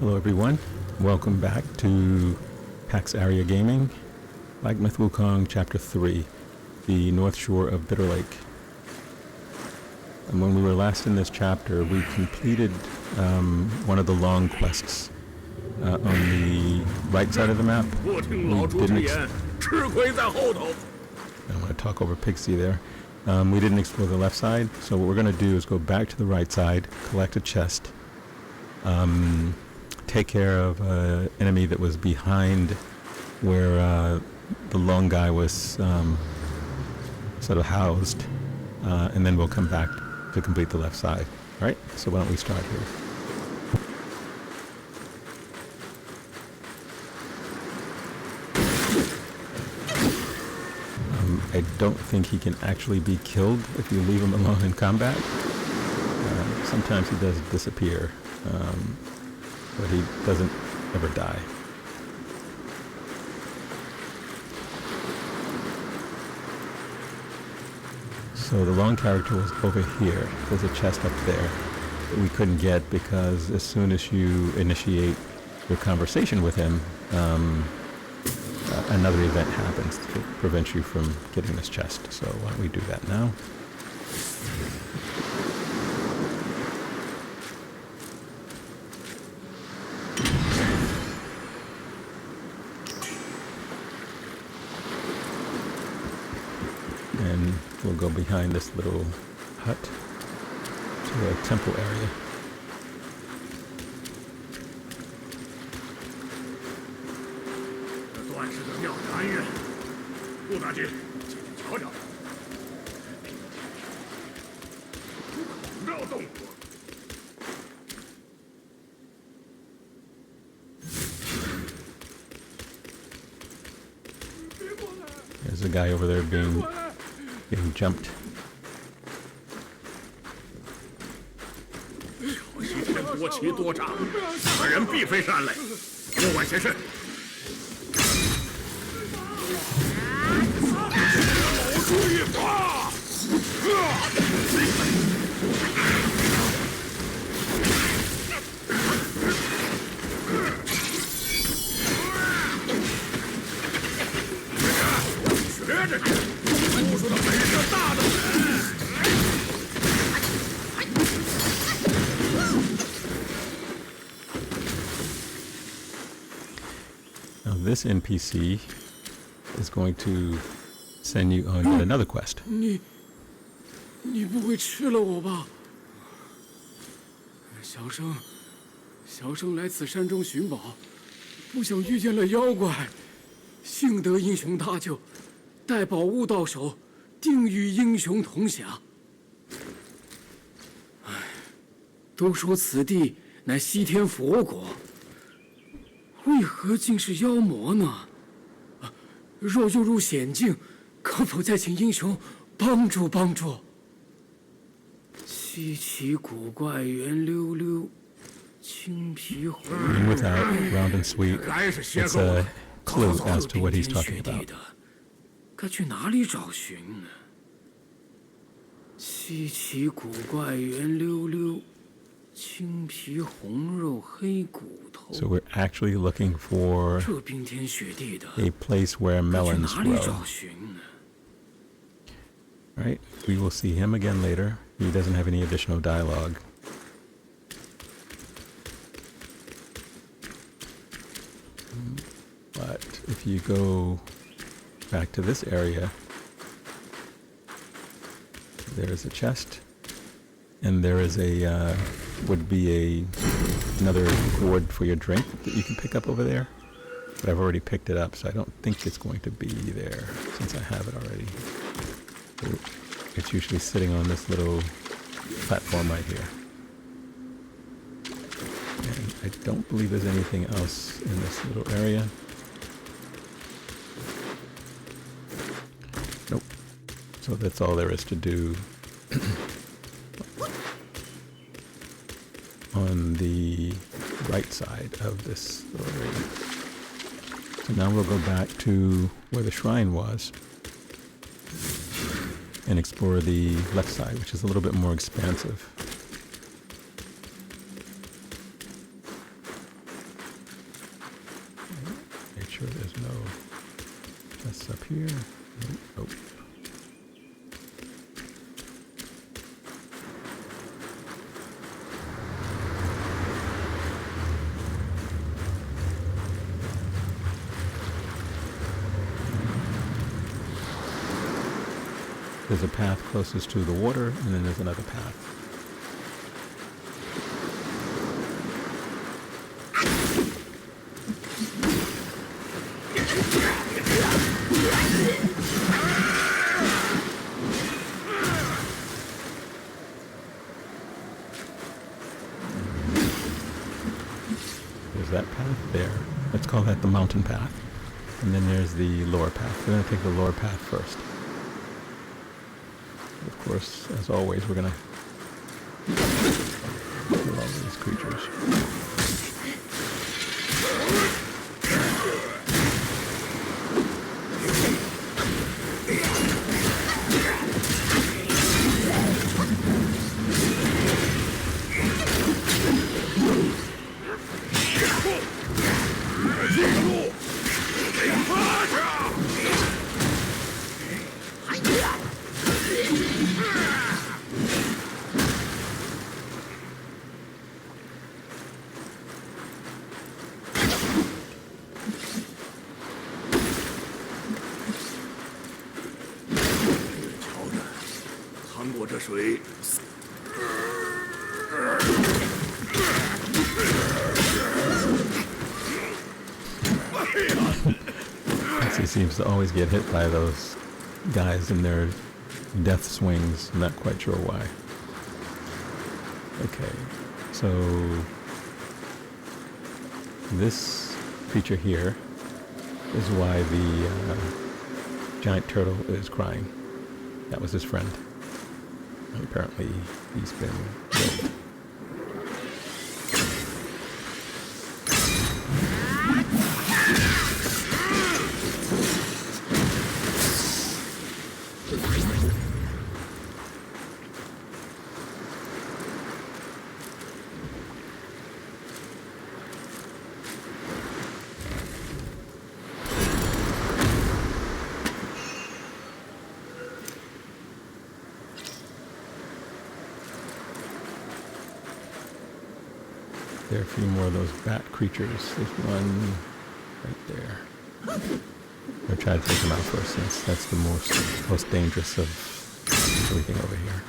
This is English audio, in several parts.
Hello everyone, welcome back to PAX Area Gaming, Black Myth Wukong Chapter 3, the North Shore of Bitter Lake. And when we were last in this chapter, we completed one of the long quests on the right side of the map. I don't want to talk over Pixie there. We didn't explore the left side, so what we're going to do is go back to the right side, collect a chest, take care of an enemy that was behind where the long guy was sort of housed, and then we'll come back to complete the left side. All right, so why don't we start here? I don't think he can actually be killed if you leave him alone in combat. Sometimes he does disappear, but he doesn't ever die. So the long character was over here. There's a chest up there that we couldn't get because as soon as you initiate your conversation with him, another event happens that prevents you from getting this chest. So why don't we do that now? And we'll go behind this little hut to the temple area. There's a guy over there getting jumped. Now this NPC is going to send you on yet another quest. 你不会吃了我吧？小生来此山中寻宝，不想遇见了妖怪，幸得英雄搭救，待宝物到手，定与英雄同享。都说此地乃西天佛国，为何竟是妖魔呢？若又入险境，可否再请英雄帮助帮助？稀奇古怪，圆溜溜，青皮红。Without round and sweet, it's a clue as to what he's talking about. 该去哪里找寻呢？稀奇古怪，圆溜溜，青皮红肉，黑骨头。 So we're actually looking for 这冰天雪地的 a place where melons 哪里 grow. 找寻呢？ Right, we will see him again later. He doesn't have any additional dialogue. But if you go back to this area, there is a chest, and there is a would be another gourd for your drink that you can pick up over there. But I've already picked it up, so I don't think it's going to be there since I have it already. It's usually sitting on this little platform right here. And I don't believe there's anything else in this little area. Nope. So that's all there is to do on the right side of this little area. So now we'll go back to where the shrine was and explore the left side, which is a little bit more expansive. sure there's no chests up here. Nope. There's a path closest to the water, and then there's another path. There's that path there. Let's call that the mountain path. And then there's the lower path. We're going to take the lower path first. Of course, as always, we're going to kill all these creatures. He seems to always get hit by those guys in their death swings. I'm not quite sure why. Okay, so this creature here is why the giant turtle is crying. That was his friend. And apparently he's been killed. There are a few more of those bat creatures. There's one right there. I'll try to take them out first, since that's the most dangerous of everything over here.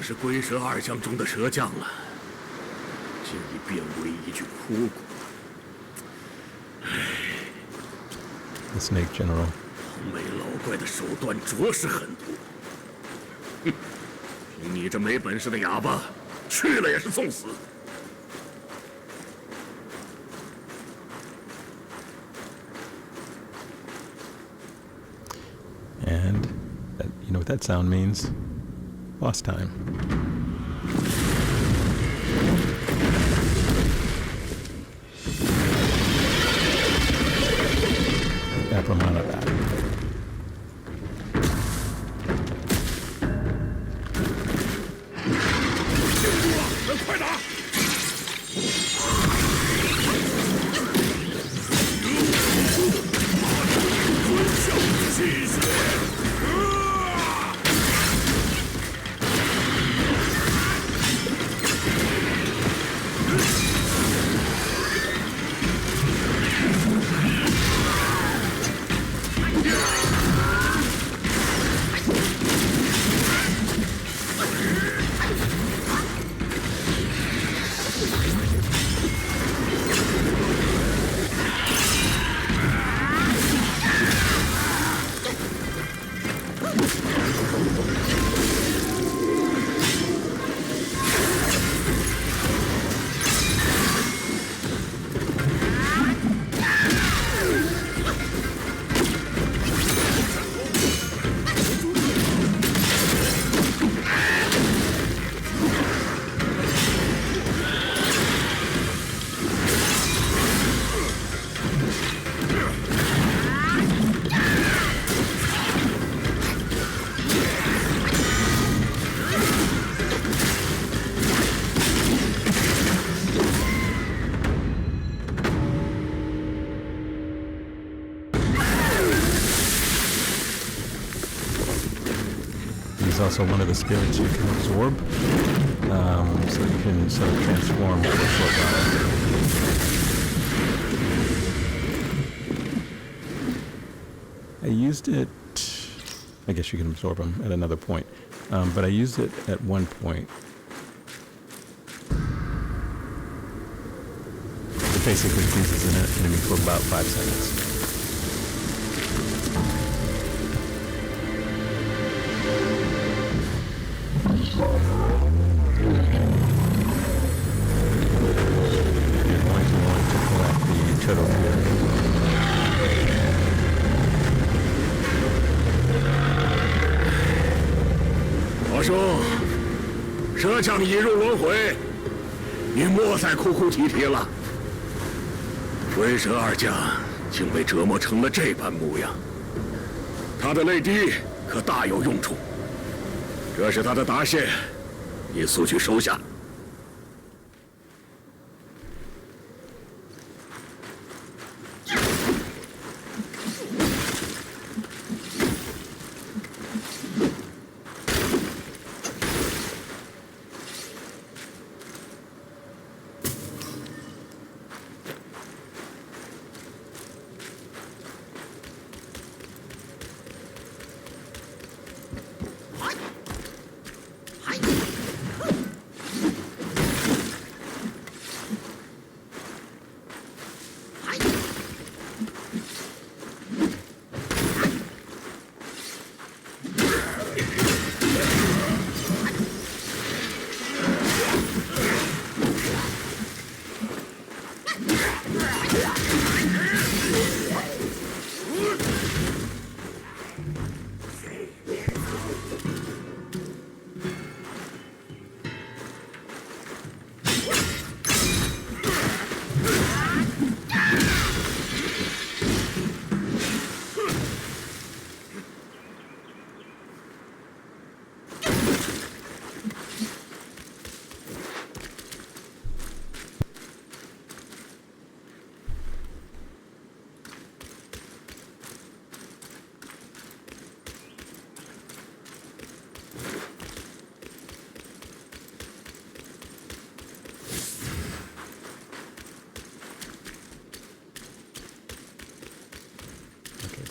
是龟蛇二将中的蛇将了，竟已变为一具枯骨。The Snake General. 唐美老怪的手段着实狠毒。哼，凭你这没本事的哑巴，去了也是送死。And you know what that sound means? Boss time. Apramana that. is also one of the spirits you can absorb, so you can sort of transform for a short while. I used it, I guess you can absorb them at another point, but I used it at one point. It basically freezes an enemy for about 5 seconds. You're going to want to collect the turtle here. 老兄，蛇将你引入轮回，你莫再哭哭啼啼了。鬼蛇二将竟被折磨成了这般模样，他的泪滴可大有用处。这是他的答谢，你速去收下。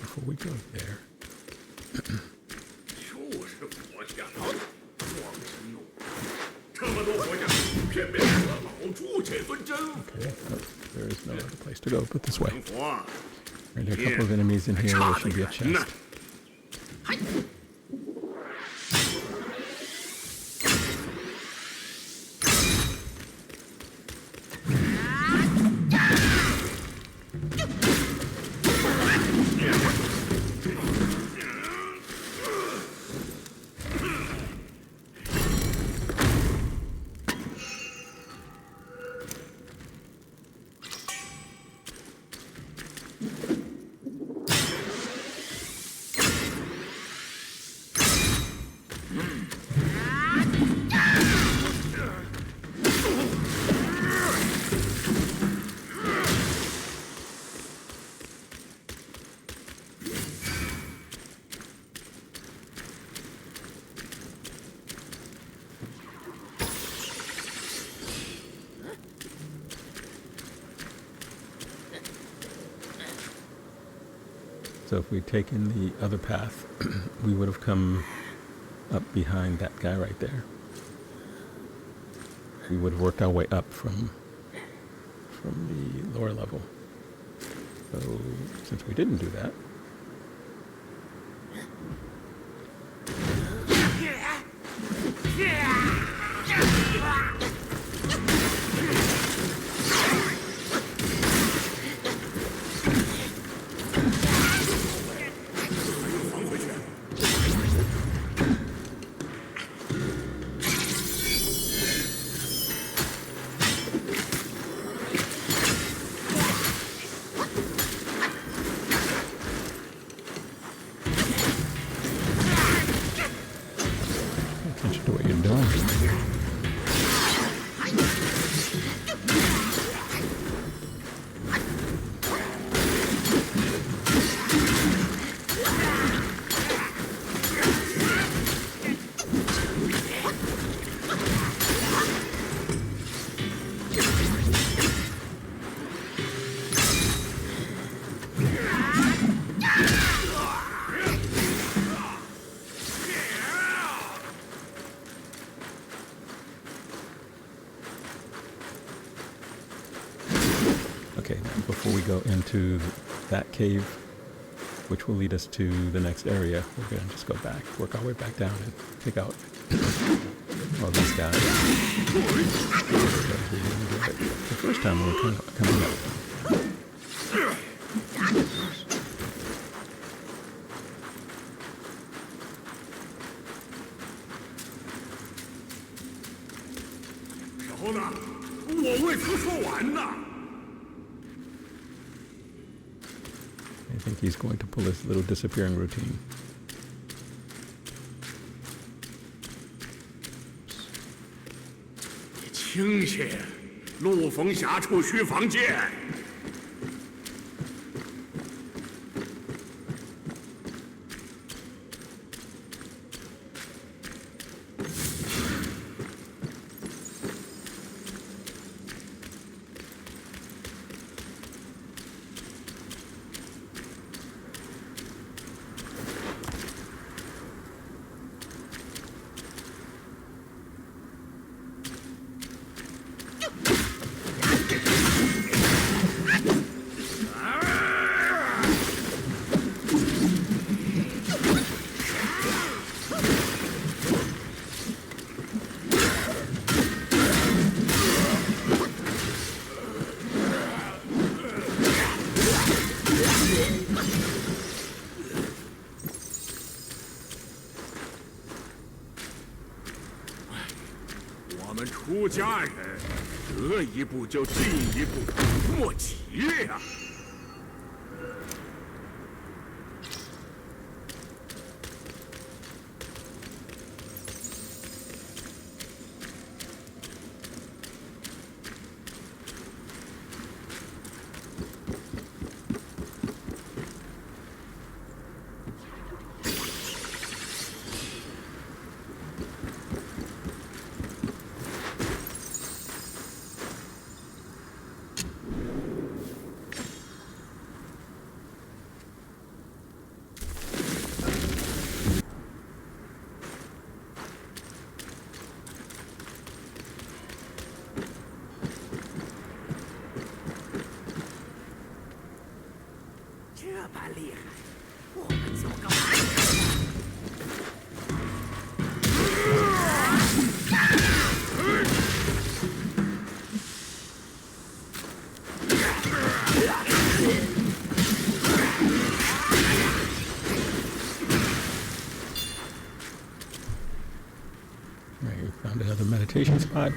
Before we go there. 就是佛像，狂心怒，这么多佛像，偏偏让老猪这尊真佛。 Okay, there is no other place to go but this way. 佛啊， Right, there are a couple of enemies in here. There should be a chest. 'So if we'd taken the other path, we would have come up behind that guy right there. We would have worked our way up from the lower level. So since we didn't do that, attention to what you're doing. before we go into that cave, which will lead us to the next area, we're going to just go back, work our way back down and pick out all these guys. The first time we were coming up. 头呢？我未曾说完呢。 I think he's going to pull his little disappearing routine. 清些，陆逢峡处须防见。 我们出家人，得一步就进一步，莫急呀！ 这般厉害，我们走个慢。 Right, we found another meditation spot.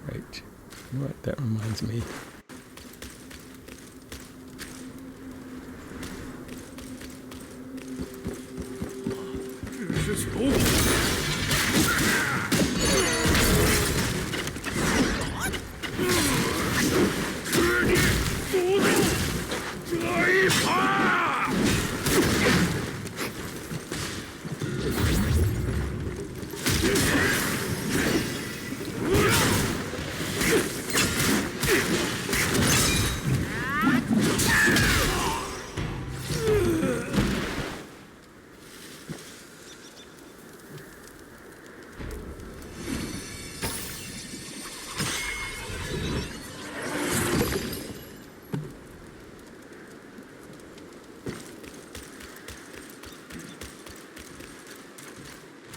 Right. You know what? That reminds me. 只是求。吃你不动，这一趴。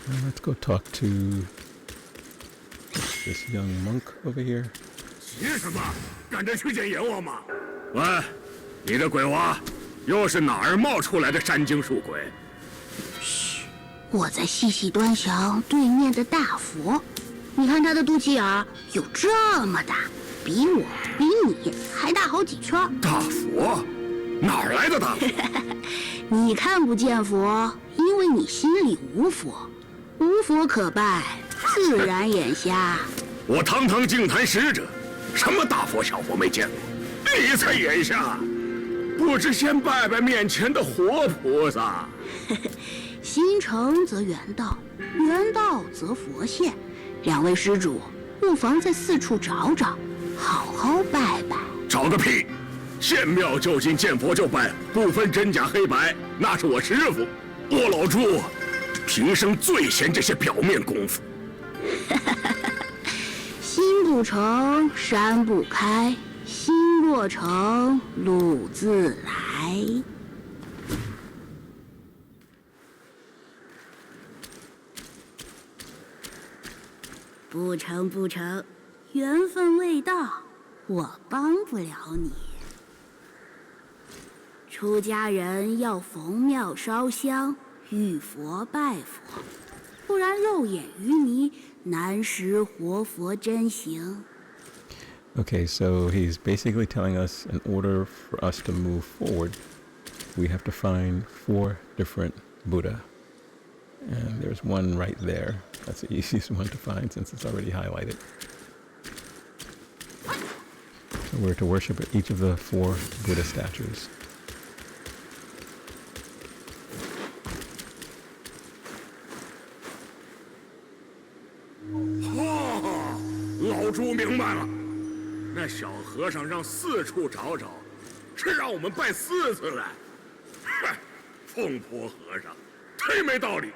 Let's go talk to this young monk over here. 急什么？赶着去见阎王吗？喂，你这鬼娃，又是哪儿冒出来的山精树鬼？ 我在细细端详对面的大佛，你看他的肚脐眼儿有这么大，比我比你还大好几圈。大佛？哪儿来的大佛？你看不见佛，因为你心里无佛。无佛可拜，自然眼瞎。我堂堂净坛使者，什么大佛小佛没见过？你才眼瞎，不知先拜拜面前的活菩萨。心诚则圆道，圆道则佛现。两位施主，不妨在四处找找，好好拜拜。找个屁！县庙就近，见佛就拜，不分真假黑白，那是我师傅。我老朱平生最嫌这些表面功夫。心不诚，山不开；心若诚，路自来。不成，不成，缘分未到，我帮不了你。出家人要逢庙烧香，遇佛拜佛，不然肉眼淤泥，难识活佛真形。 Okay, so he's basically telling us in order for us to move forward, we have to find 4 different Buddha. And there's one right there. That's the easiest one to find since it's already highlighted. So we're to worship at each of the 4 Buddha statues. 老朱明白了，那小和尚让四处找找，是让我们拜4次来。哼，疯婆和尚，忒没道理。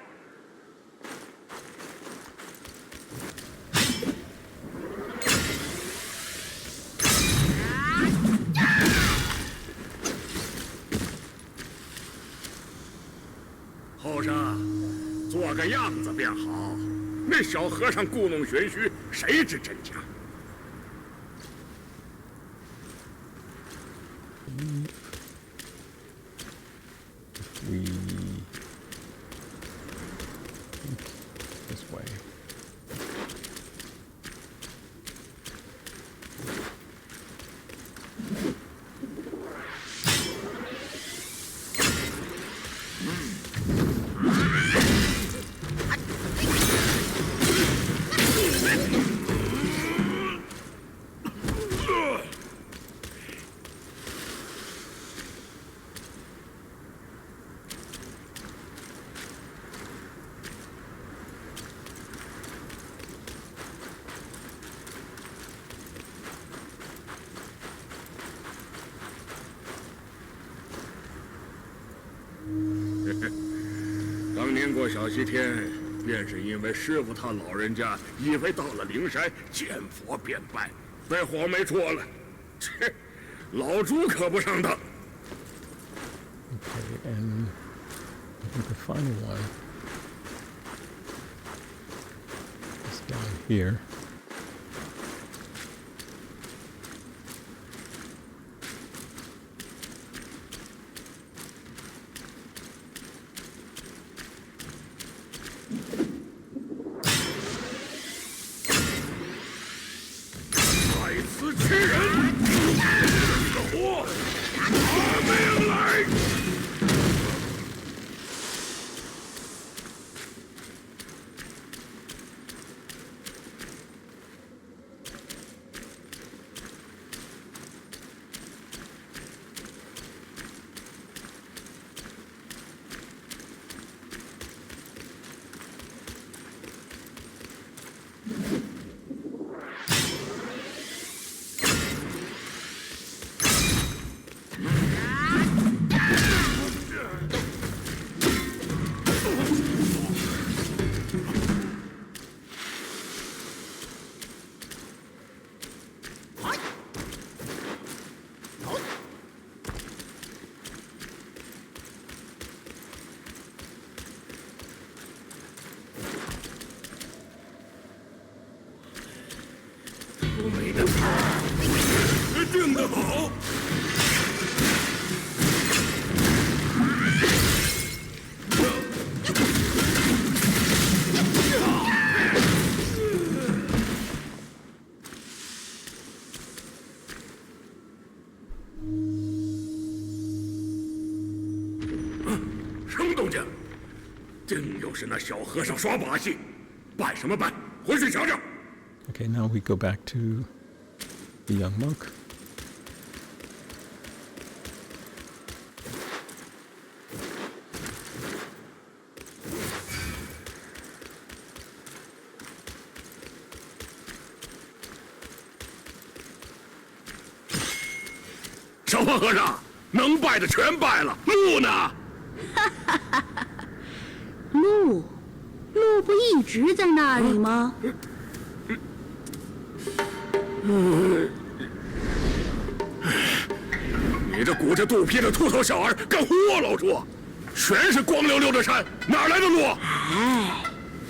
后生，做个样子便好。那小和尚故弄玄虚，谁知真假？ We this way.当年过小西天，便是因为师傅他老人家以为到了灵山见佛便拜，被黄梅戳了。切，老朱可不上当。Okay, and the final one is down here.定得好。什么动静？定又是那小和尚耍把戏，办什么办？回去瞧瞧。 Okay, now we go back to the young monk. 小胖和尚，能拜的全拜了，路呢？鹿不一直在那里吗？你这鼓着肚皮的秃头小儿，敢唬我老猪？全是光溜溜的山，哪来的路？哎，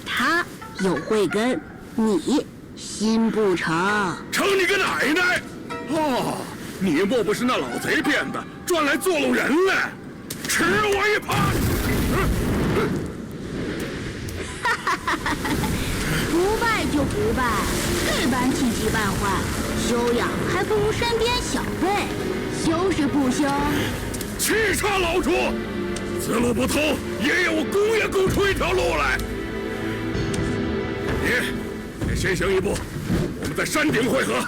他有慧根，你心不成。成你个奶奶！哦，你莫不是那老贼变的，专来作弄人来？吃我一耙！不拜就不拜，这般气急败坏，修养还不如身边小辈。修是不修？气叉老猪！此路不通，爷爷我攻也攻出一条路来。你先行一步，我们在山顶会合。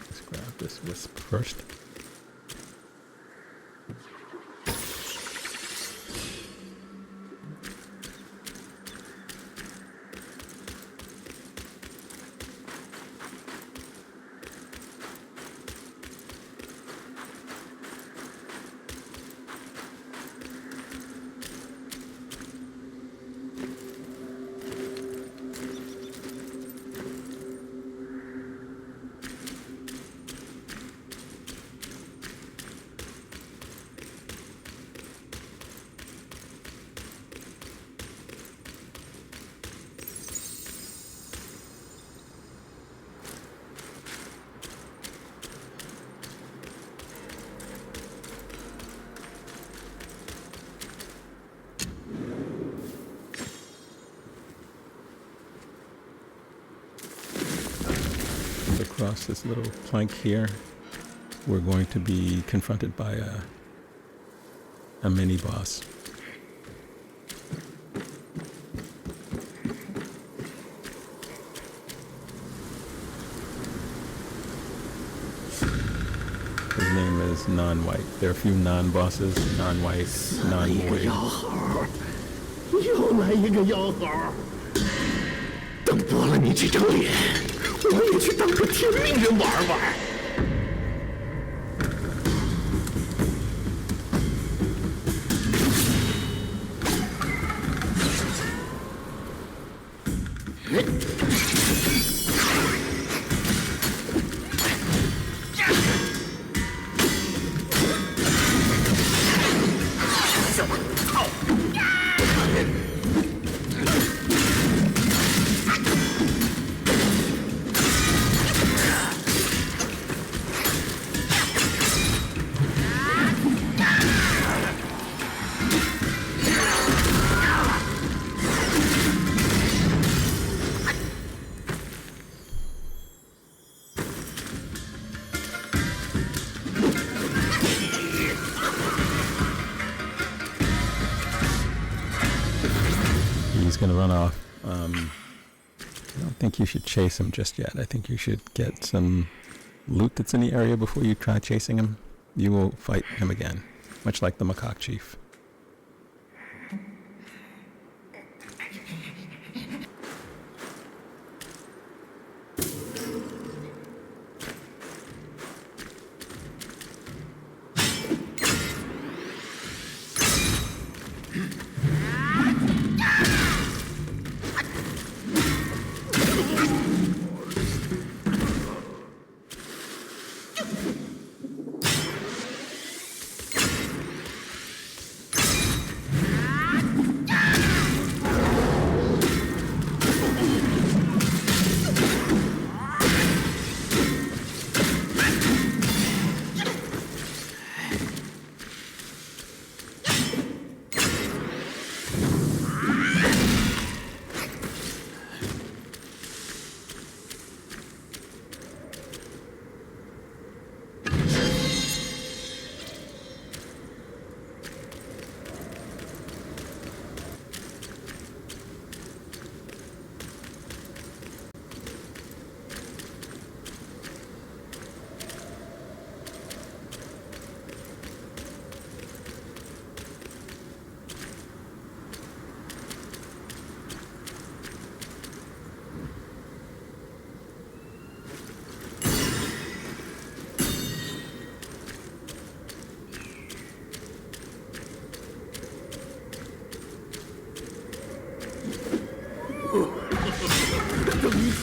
Let's grab this wisp first. Across this little plank here, we're going to be confronted by a mini boss. His name is Non-White. There are a few non-bosses, Non-White, Non-Void. 又来一个妖猴，等剥了你这张脸，我也去当个天命人玩玩。He's gonna run off. I don't think you should chase him just yet. I think you should get some loot that's in the area before you try chasing him. You will fight him again, much like the Macaque Chief.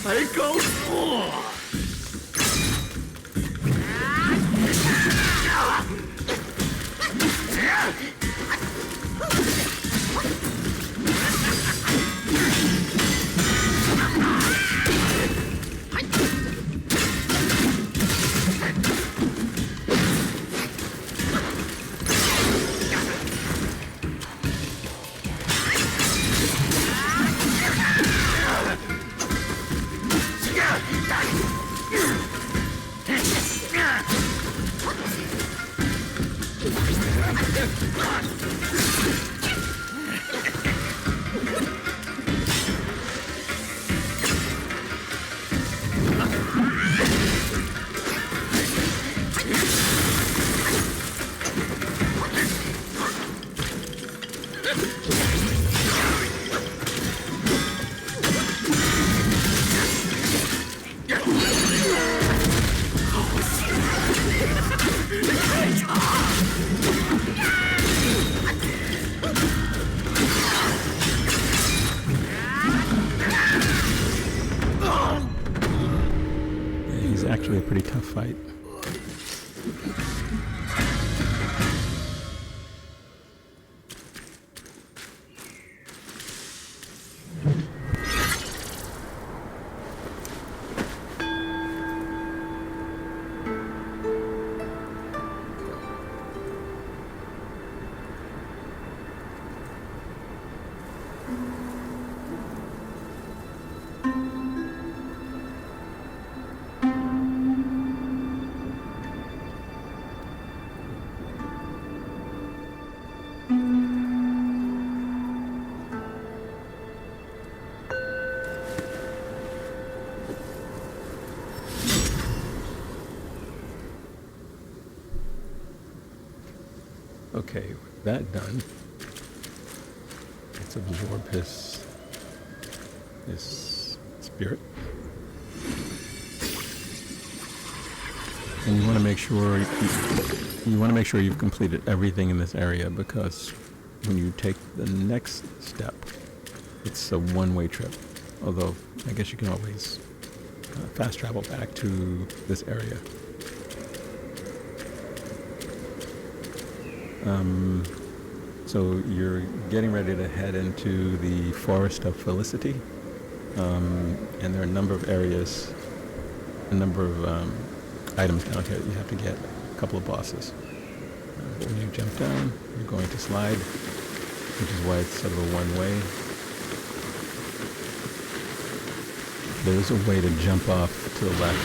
还搞错！He's actually a pretty tough fight. Okay, with that done, let's absorb his spirit. And you want to make sure you've completed everything in this area, because when you take the next step, it's a one-way trip. Although I guess you can always fast travel back to this area. So you're getting ready to head into the Forest of Felicity, and there are a number of areas, a number of items down here that you have to get, a couple of bosses. But when you jump down, you're going to slide, which is why it's sort of a one-way. There is a way to jump off to the left.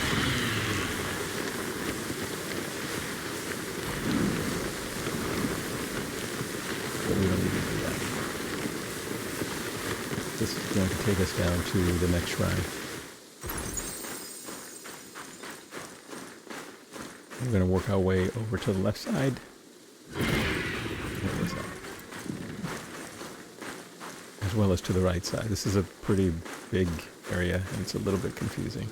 But we don't need to do that. This is going to take us down to the next shrine. We're going to work our way over to the left side. As well as to the right side. This is a pretty big area, and it's a little bit confusing.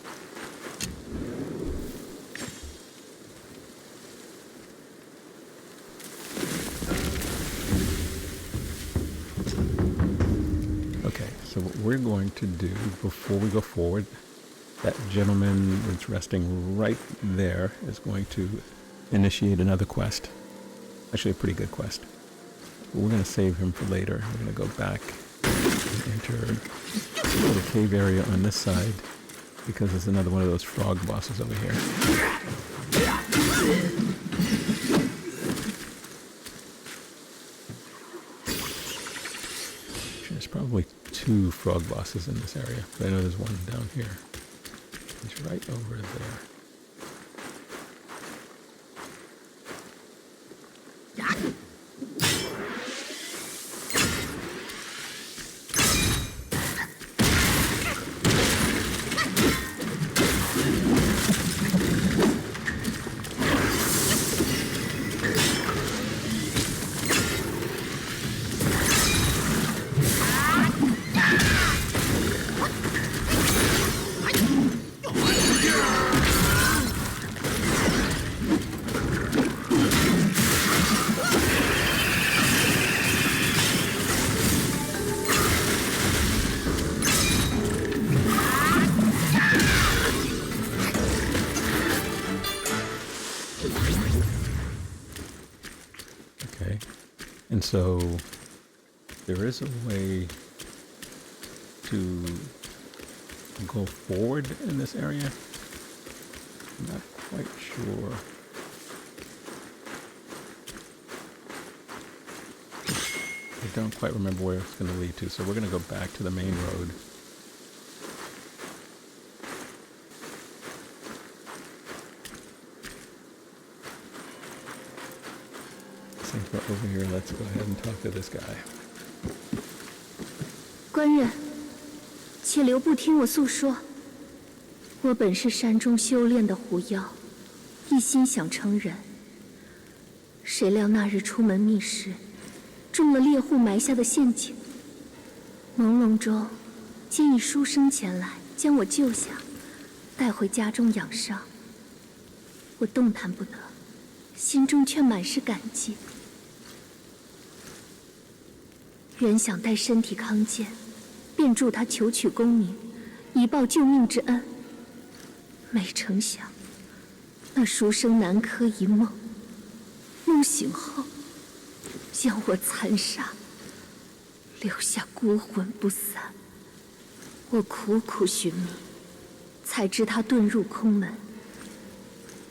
Okay, so what we're going to do before we go forward, that gentleman that's resting right there is going to initiate another quest. Actually, a pretty good quest. But we're going to save him for later. We're going to go back and enter the cave area on this side, because there's another one of those frog bosses over here. There's probably 2 frog bosses in this area, but I know there's one down here. He's right over there. And so there is a way to go forward in this area. I'm not quite sure. I don't quite remember where it's going to lead to, so we're going to go back to the main road. Since we're over here, let's go ahead and talk to this guy. 官人，且留步听我诉说。我本是山中修炼的狐妖，一心想成人。谁料那日出门觅食，中了猎户埋下的陷阱。朦胧中，见一书生前来，将我救下，带回家中养伤。我动弹不得，心中却满是感激。原想待身体康健，便助他求取功名，以报救命之恩。没成想，那书生南柯一梦，梦醒后将我残杀，留下孤魂不散。我苦苦寻觅，才知他遁入空门，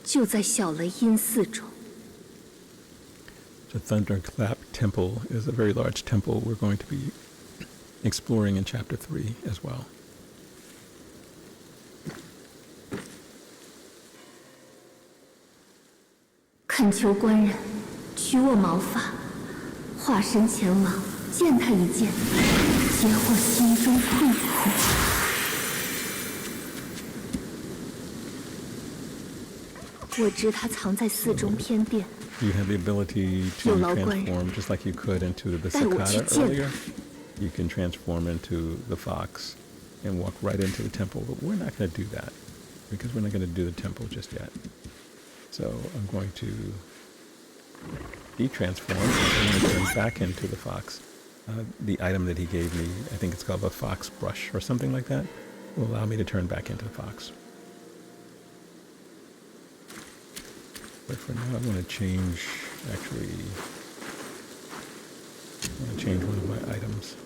就在小雷音寺中。The Thunderclap Temple is a very large temple we're going to be exploring in Chapter 3 as well. 恳求官人取我毛发，化身前往见他一见，解我心中困苦。我知他藏在寺中偏殿。 You have the ability to transform just like you could into the cicada earlier. You can transform into the fox and walk right into the temple, but we're not going to do that because we're not going to do the temple just yet. So I'm going to de-transform and I'm going to turn back into the fox. The item that he gave me, I think it's called a fox brush or something like that, will allow me to turn back into the fox. But for now, I'm going to change, actually, I'm going to change one of my items.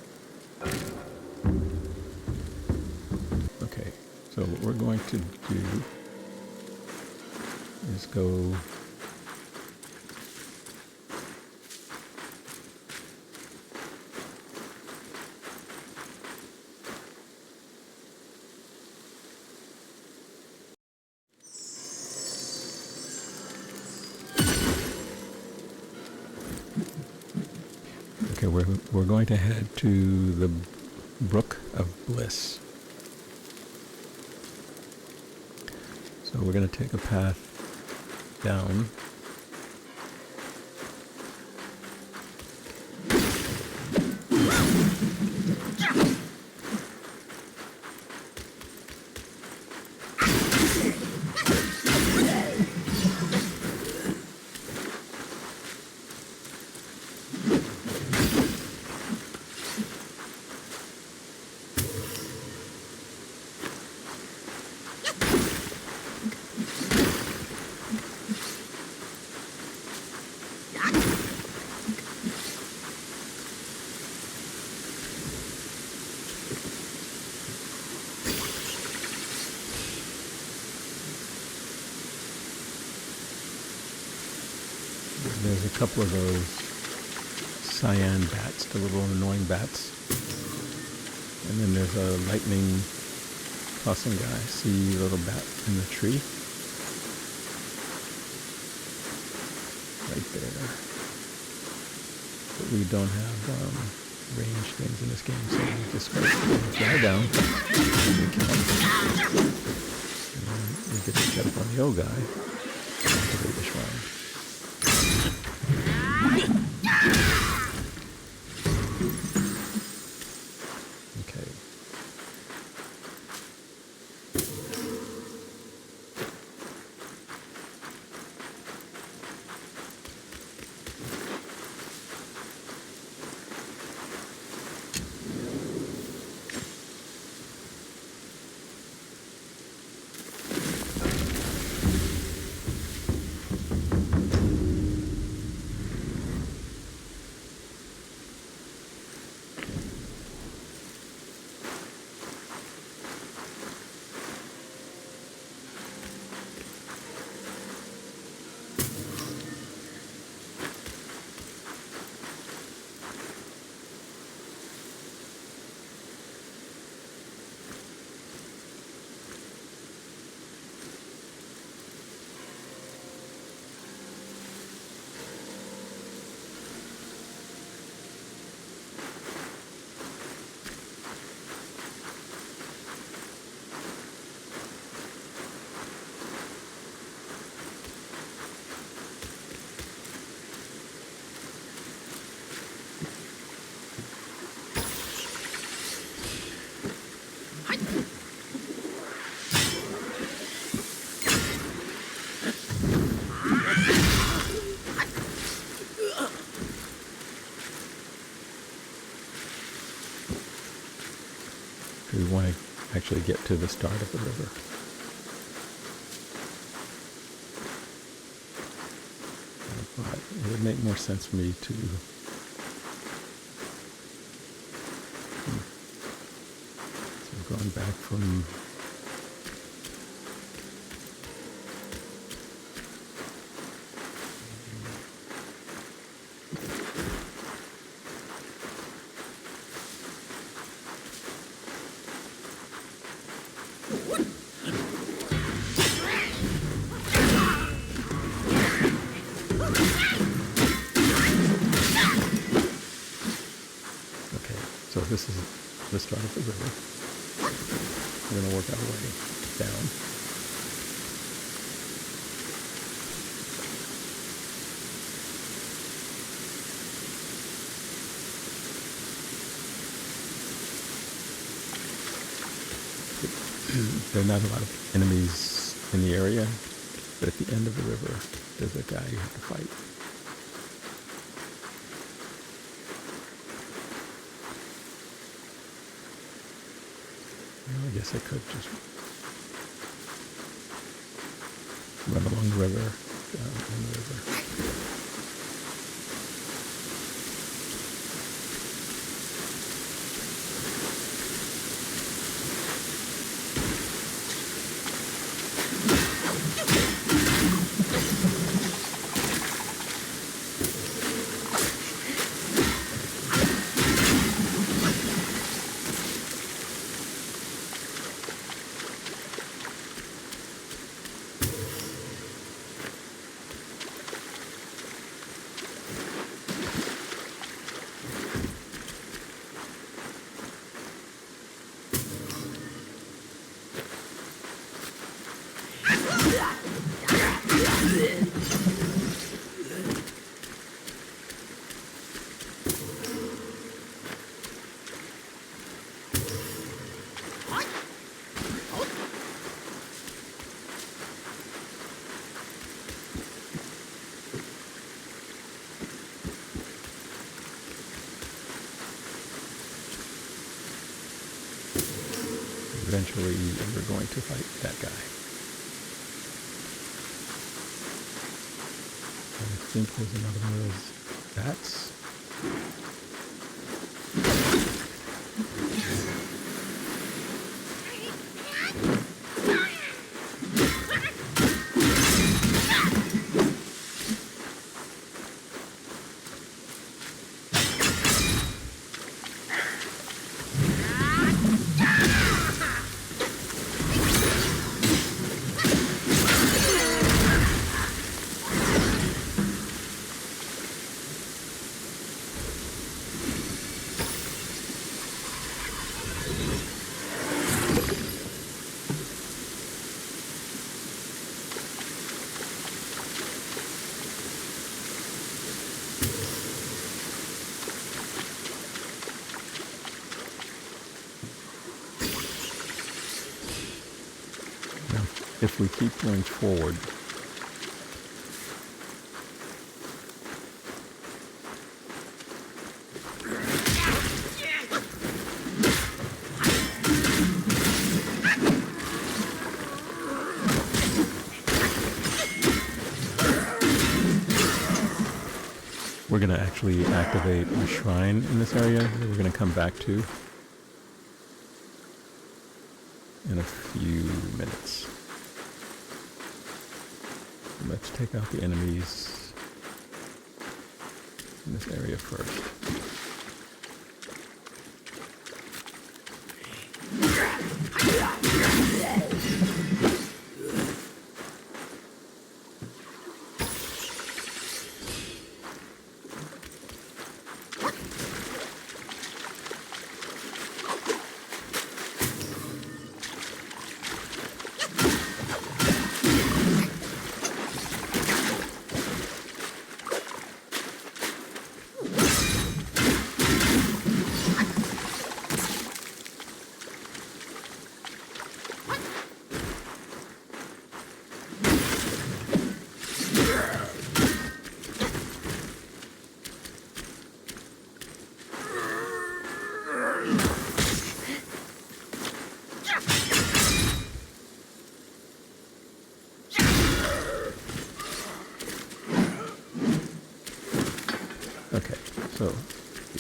Okay, so what we're going to do is go we're going to head to the Brook of Bliss. So we're going to take a path down. There's a couple of those cyan bats, the little annoying bats. And then there's a lightning tossing guy. See the little bat in the tree? Right there. But we don't have range things in this game, so we just go fly down. And we get to jump on the old guy. Activate the shrine. Okay. actually get to the start of the river. But it would make more sense for me to so going back from so this is the start of the river. We're going to work our way down. There are not a lot of enemies in the area, but at the end of the river, there's a guy you have to fight. Well, I guess I could just run along the river, down the river. Eventually, we're going to fight that guy. I think there's another one of those bats. If we keep going forward, we're going to actually activate a shrine in this area that we're going to come back to in a few minutes. Let's take out the enemies in this area first.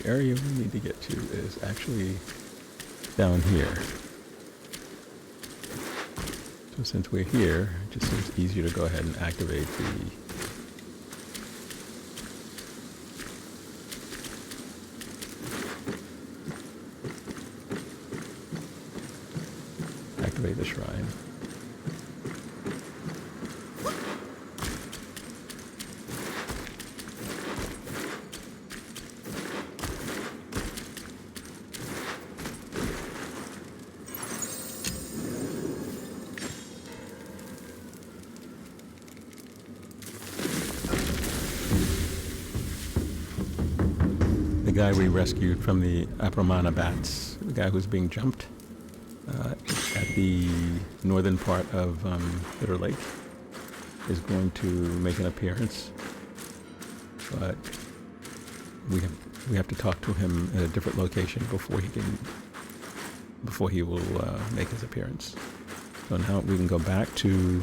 area we need to get to is actually down here. So since we're here, it just seems easier to go ahead and activate the shrine. The guy we rescued from the Apramana bats, the guy who's being jumped at the northern part of Bitter Lake, is going to make an appearance, but we have to talk to him at a different location before he will make his appearance. So now we can go back to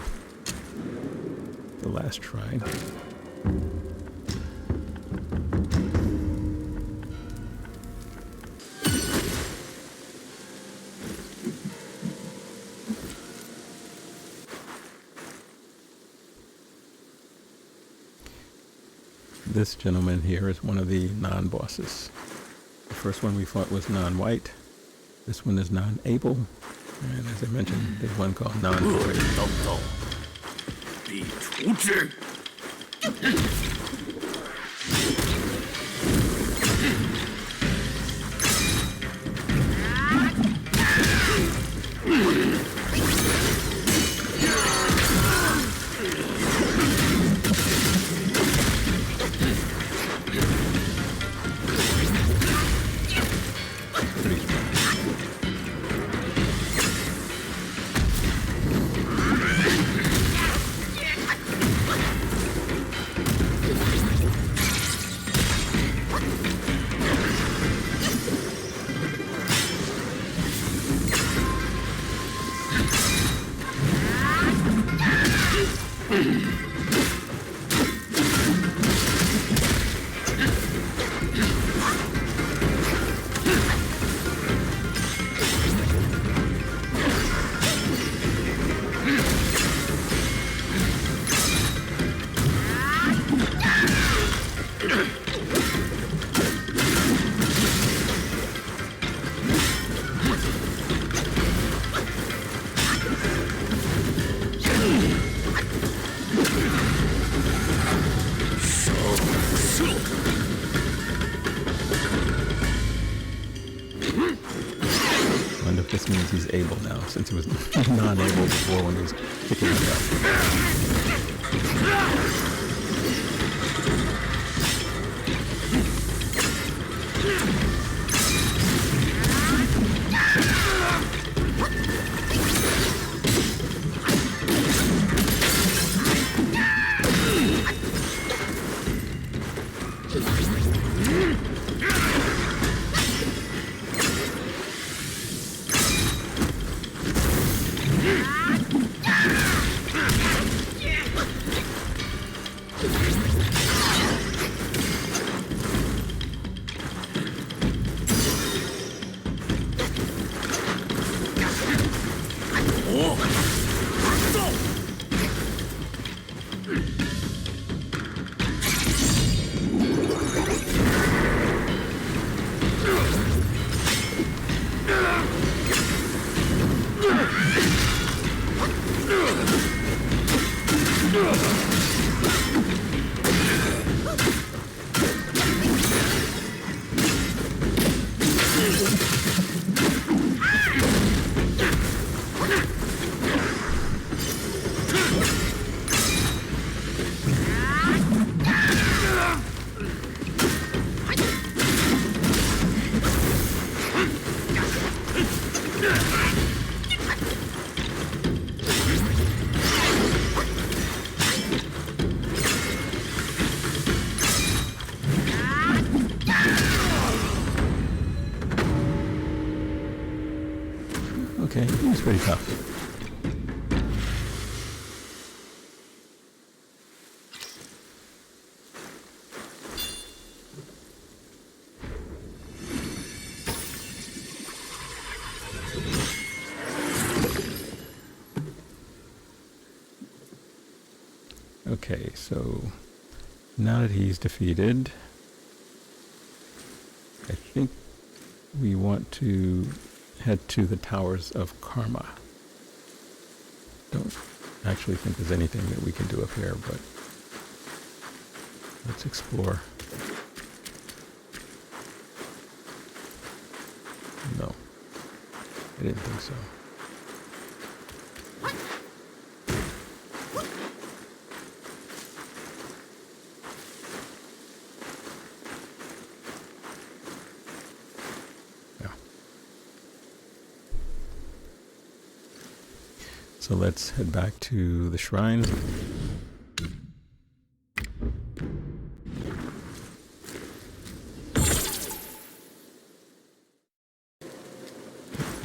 the last shrine. This gentleman here is one of the non-bosses. The first one we fought was non-white. This one is non-able. And as I mentioned, there's one called non-void. 必除之。This means he's able now, since he was non-able before when he was kicking it Okay, he was pretty tough. Okay, so now that he's defeated, I think we want to head to the Towers of Karma. Don't actually think there's anything that we can do up here, but let's explore. No, I didn't think so. So let's head back to the shrine.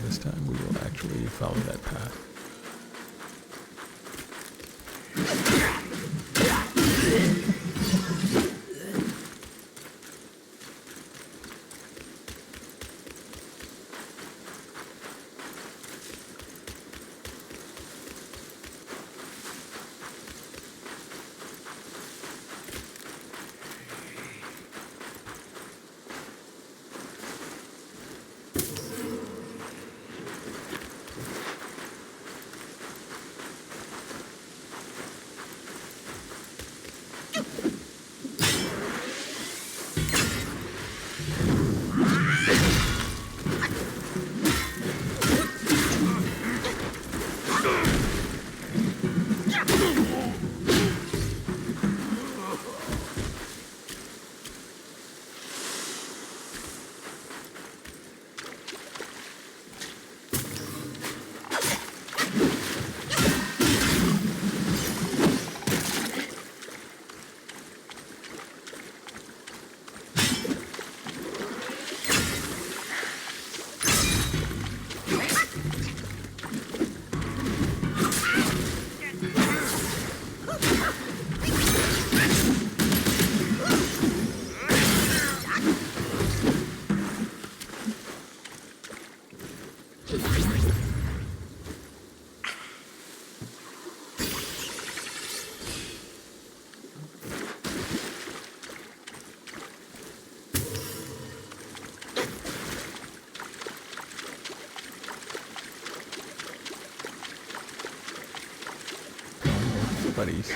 This time we will actually follow that path. Buddies.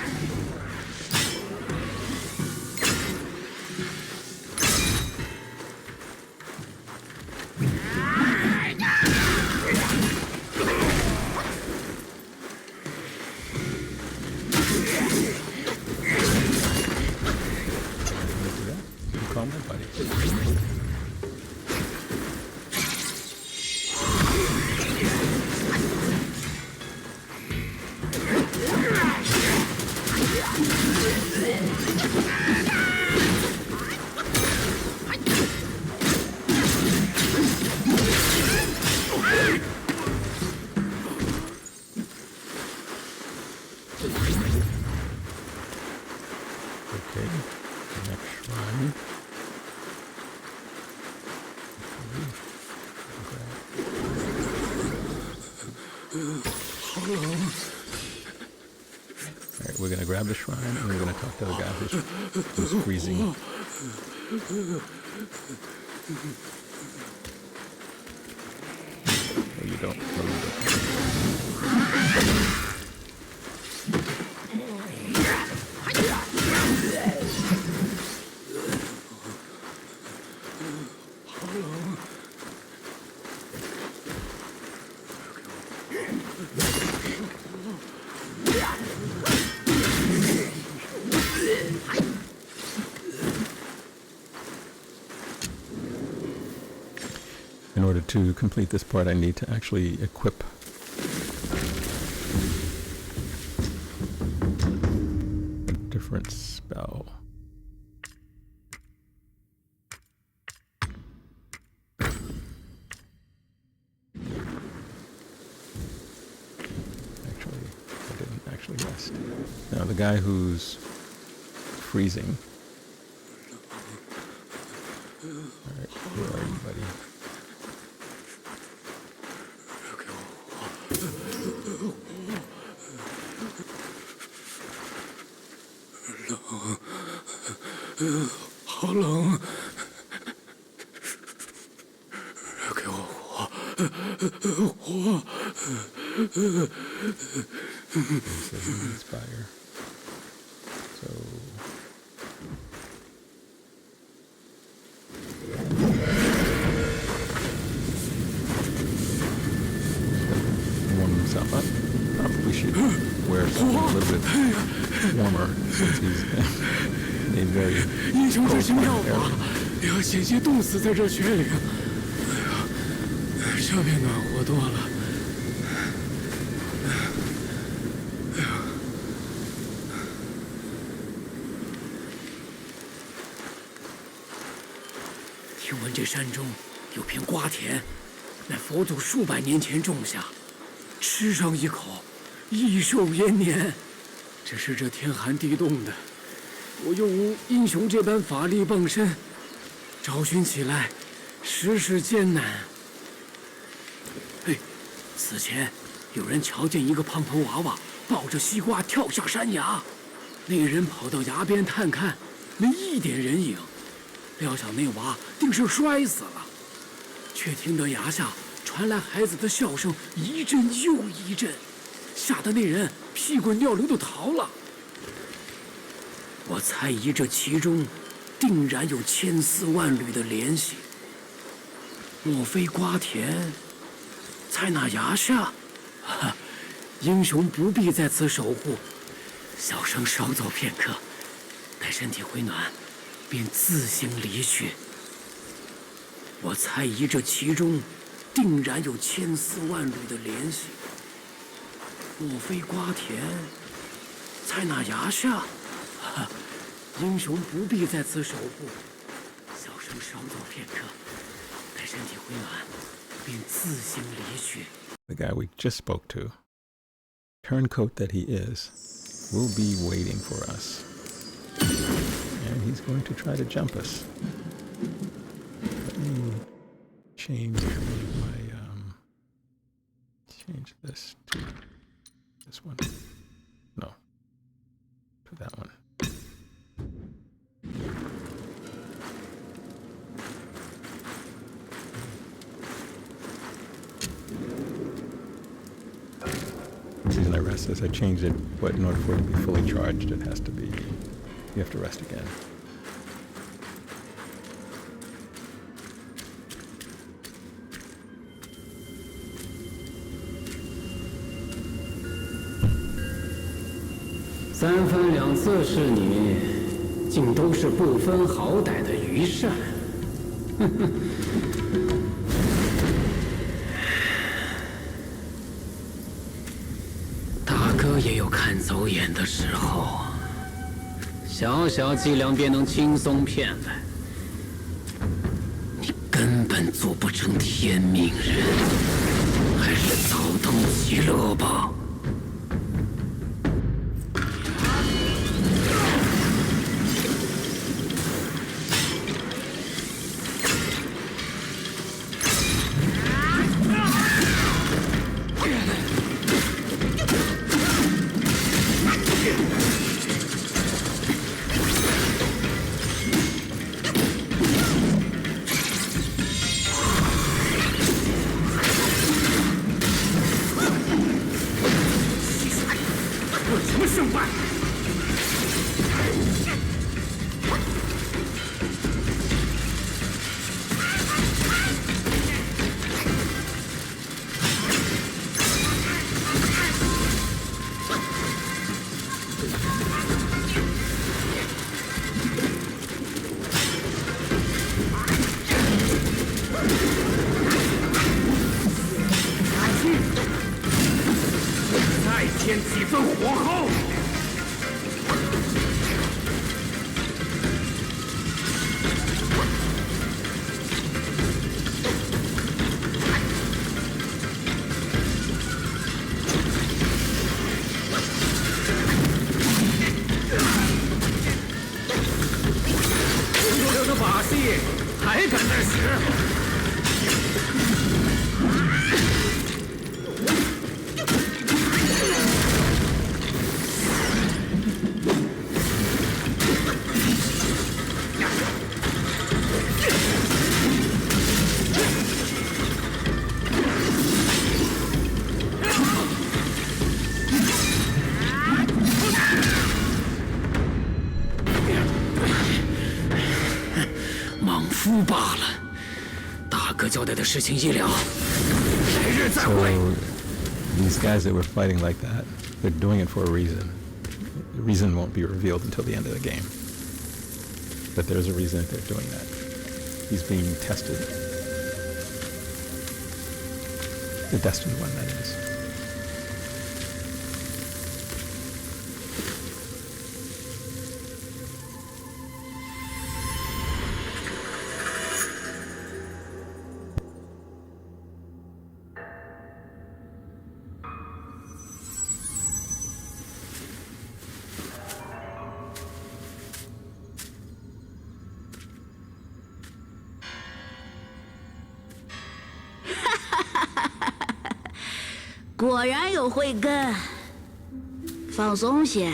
Call my buddies. Okay, next shrine. Alright, we're gonna grab the shrine and we're gonna talk to the guy who's freezing. No, you don't. No, you don't. In order to complete this part, I need to actually equip a different spell. Actually, I didn't actually rest. Now, the guy who's freezing. Alright, where are you, buddy? 好冷，给我火，火。Inspire. So. Warm himself up. Probably should wear something a little bit warmer since he's in a very 英雄这是 cold 妙 climate 法， area. 要险些冻死在这雪里。哎呀，上面暖和多了。听闻这山中有片瓜田，乃佛祖数百年前种下，吃上一口，益寿延年。只是这天寒地冻的，我又无英雄这般法力傍身，找寻起来实是艰难。嘿，此前有人瞧见一个胖头娃娃抱着西瓜跳下山崖，那人跑到崖边探看，没一点人影。料想那娃定是摔死了，却听得崖下传来孩子的笑声，一阵又一阵，吓得那人屁滚尿流的逃了。我猜疑这其中定然有千丝万缕的联系。莫非瓜田在那崖下？哈，英雄不必在此守护，小生稍走片刻，待身体回暖，便自行离去。我猜疑这其中定然有千丝万缕的联系。莫非瓜田在那崖下？哈，英雄不必在此守护，小生稍走片刻，待身体回暖，便自行离去。 The guy we just spoke to, turncoat that he is, will be waiting for us. And he's going to try to jump us. Let me change my, change this to this one. No, to that one. The reason I rest is I changed it, but in order for it to be fully charged, it has to be, you have to rest again. Three times 2次是你，竟都是不分好歹的愚善。大哥也有看走眼的时候，小小伎俩便能轻松骗来，你根本做不成天命人，还是早登极乐吧。什么胜败？再添几分火候。所有的把戏还敢再使？罢了。大哥交代的事情一了，来日再会。 So these guys that were fighting like that, they're doing it for a reason. The reason won't be revealed until the end of the game. But there's a reason that they're doing that. He's being tested. The destined one, that is. 果然有慧根，放松些，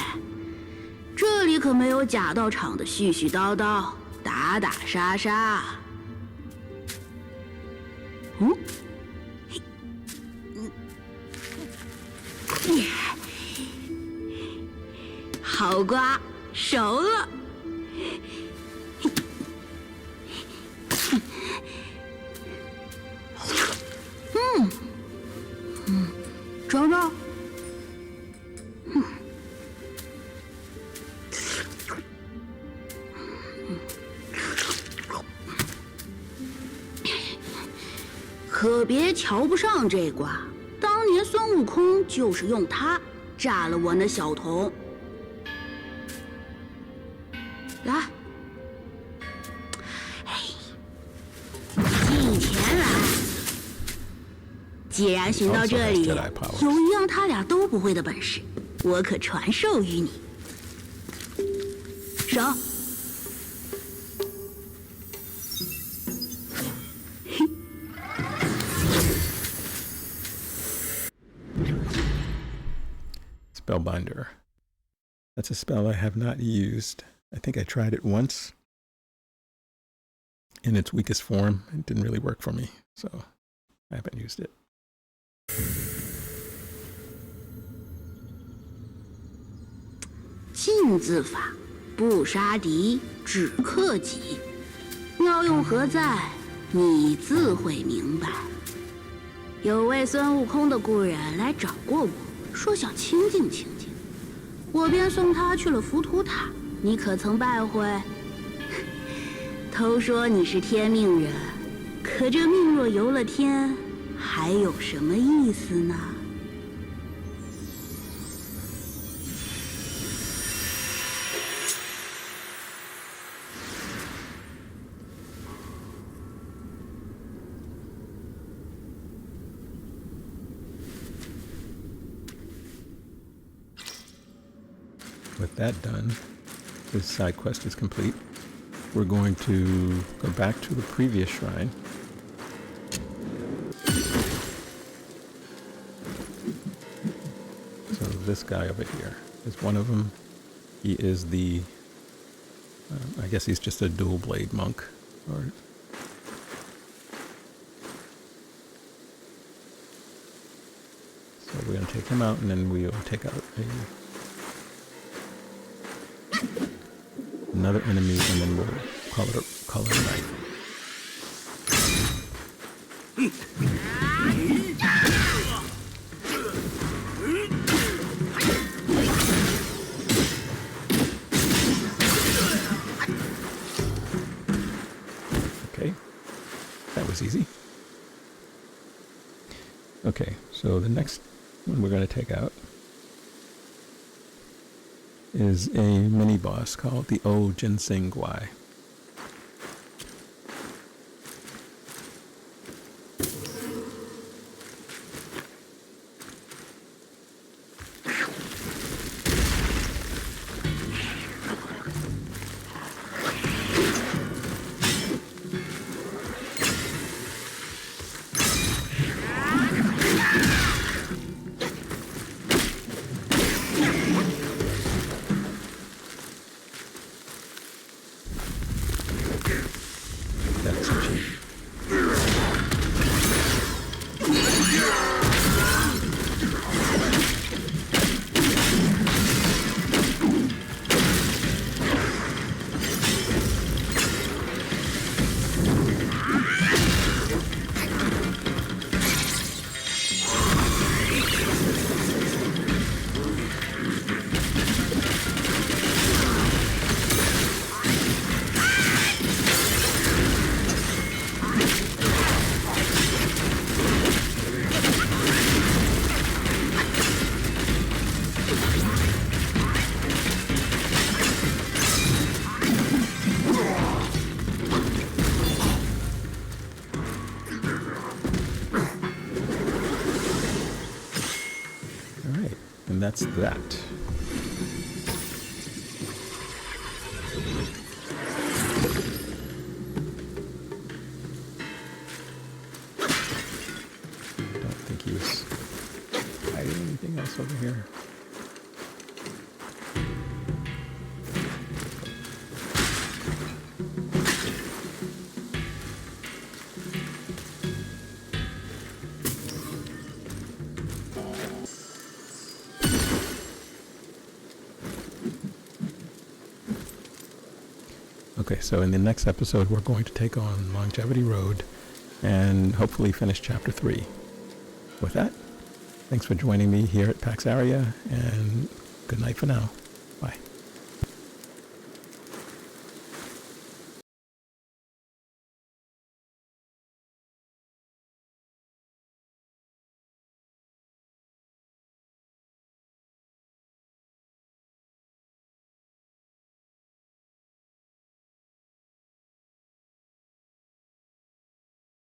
这里可没有假道场的絮絮叨叨、打打杀杀。嗯，好瓜，熟了。瞅瞅，可别瞧不上这瓜。当年孙悟空就是用它炸了我那小童。来，进前来。 既然寻到这里，有一样他俩都不会的本事，我可传授于你。手。Spellbinder. That's a spell I have not used. I think I tried it once. In its weakest form, it didn't really work for me, so I haven't used it. 禁字法，不杀敌，只克己。妙用何在？你自会明白。有位孙悟空的故人来找过我，说想清静清静，我便送他去了浮屠塔。你可曾拜会？都说你是天命人，可这命若游了天，还有什么意思呢？ With that done, this side quest is complete. We're going to go back to the previous shrine. So this guy over here is one of them. He is the, I guess he's just a dual blade monk. Or so we're going to take him out, and then we'll take out another enemy, and then we'll call it a night. Okay, that was easy. Okay, so the next one we're going to take out is a mini boss called the O Ginseng Guai. And that's that. Don't think he was hiding anything else over here. Okay, so in the next episode, we're going to take on Longevity Road and hopefully finish Chapter 3. With that, thanks for joining me here at PAX Area, and good night for now. Bye.